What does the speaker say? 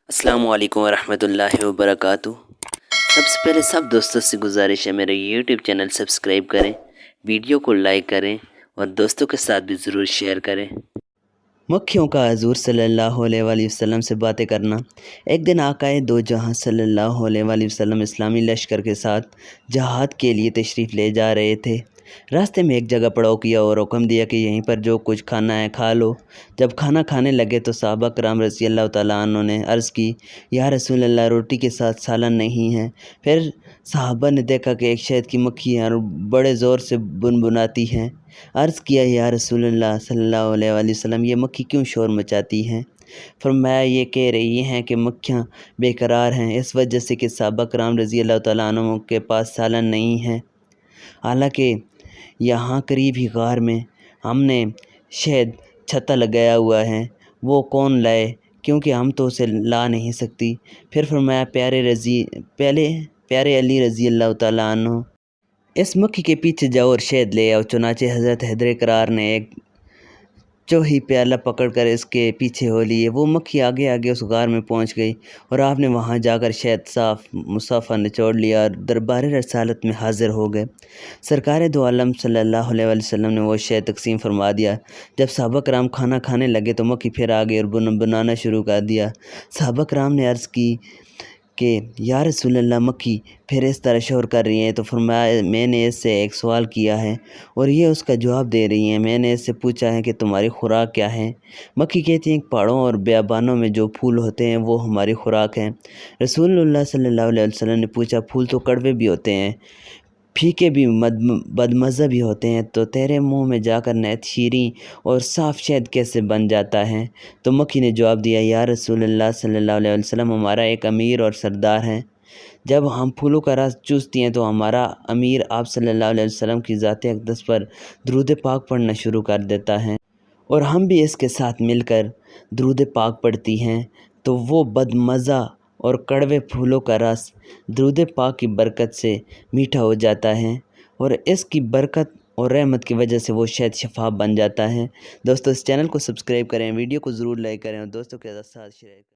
السلام علیکم ورحمۃ اللہ وبرکاتہ۔ سب سے پہلے سب دوستوں سے گزارش ہے میرے یوٹیوب چینل سبسکرائب کریں، ویڈیو کو لائک کریں اور دوستوں کے ساتھ بھی ضرور شیئر کریں۔ مکھیوں کا حضور صلی اللہ علیہ وآلہ وسلم سے باتیں کرنا۔ ایک دن آقائے دو جہاں صلی اللہ علیہ وآلہ وسلم اسلامی لشکر کے ساتھ جہاد کے لیے تشریف لے جا رہے تھے۔ راستے میں ایک جگہ پڑاؤ کیا اور حکم دیا کہ یہیں پر جو کچھ کھانا ہے کھا لو۔ جب کھانا کھانے لگے تو صحابہ کرام رضی اللہ تعالیٰ عنہ نے عرض کی، یا رسول اللہ روٹی کے ساتھ سالن نہیں ہے۔ پھر صحابہ نے دیکھا کہ ایک شہد کی مکھی ہے اور بڑے زور سے بنبناتی ہے۔ عرض کیا، یا رسول اللہ صلی اللہ علیہ وآلہ وسلم یہ مکھی کیوں شور مچاتی ہیں؟ فرمایا، یہ کہہ رہی ہیں کہ مکھیاں بے قرار ہیں، اس وجہ سے کہ صحابہ کرام رضی اللہ تعالیٰ عنہ کے پاس سالن نہیں ہے۔ حالانکہ یہاں قریب ہی غار میں ہم نے شہد چھتا لگایا ہوا ہے، وہ کون لائے، کیونکہ ہم تو اسے لا نہیں سکتی۔ پھر فرمایا، پیارے علی رضی اللہ تعالیٰ عنہ اس مکھی کے پیچھے جاؤ اور شہد لے آؤ۔ چنانچہ حضرت حیدر کرار نے ایک چوہی پیالہ پکڑ کر اس کے پیچھے ہو لیے۔ وہ مکھی آگے آگے اس غار میں پہنچ گئی اور آپ نے وہاں جا کر شہد صاف مصافہ نچوڑ لیا اور دربار رسالت میں حاضر ہو گئے۔ سرکار دو عالم صلی اللہ علیہ وآلہ وسلم نے وہ شہد تقسیم فرما دیا۔ جب صحابہ کرام کھانا کھانے لگے تو مکھی پھر آ گئی اور بنانا شروع کر دیا۔ صحابہ کرام نے عرض کی کہ یا رسول اللہ مکھی پھر اس طرح شور کر رہی ہیں، تو فرمایا، میں نے اس سے ایک سوال کیا ہے اور یہ اس کا جواب دے رہی ہیں۔ میں نے اس سے پوچھا ہے کہ تمہاری خوراک کیا ہے؟ مکھی کہتی ہیں کہ پہاڑوں اور بیابانوں میں جو پھول ہوتے ہیں وہ ہماری خوراک ہیں۔ رسول اللہ صلی اللہ علیہ وسلم نے پوچھا، پھول تو کڑوے بھی ہوتے ہیں، پھیکے بھی، بدمزہ بھی ہوتے ہیں، تو تیرے منہ میں جا کر نہایت شیریں اور صاف شہد کیسے بن جاتا ہے؟ تو مکھی نے جواب دیا، یا رسول اللہ صلی اللہ علیہ وسلم ہمارا ایک امیر اور سردار ہے، جب ہم پھولوں کا رس چوستی ہیں تو ہمارا امیر آپ صلی اللہ علیہ وسلم کی ذات اقدس پر درود پاک پڑھنا شروع کر دیتا ہے اور ہم بھی اس کے ساتھ مل کر درود پاک پڑھتی ہیں، تو وہ بدمزہ اور کڑوے پھولوں کا رس درود پاک کی برکت سے میٹھا ہو جاتا ہے اور اس کی برکت اور رحمت کی وجہ سے وہ شہد شفاف بن جاتا ہے۔ دوستو اس چینل کو سبسکرائب کریں، ویڈیو کو ضرور لائک کریں اور دوستوں کے ساتھ شیئر کریں۔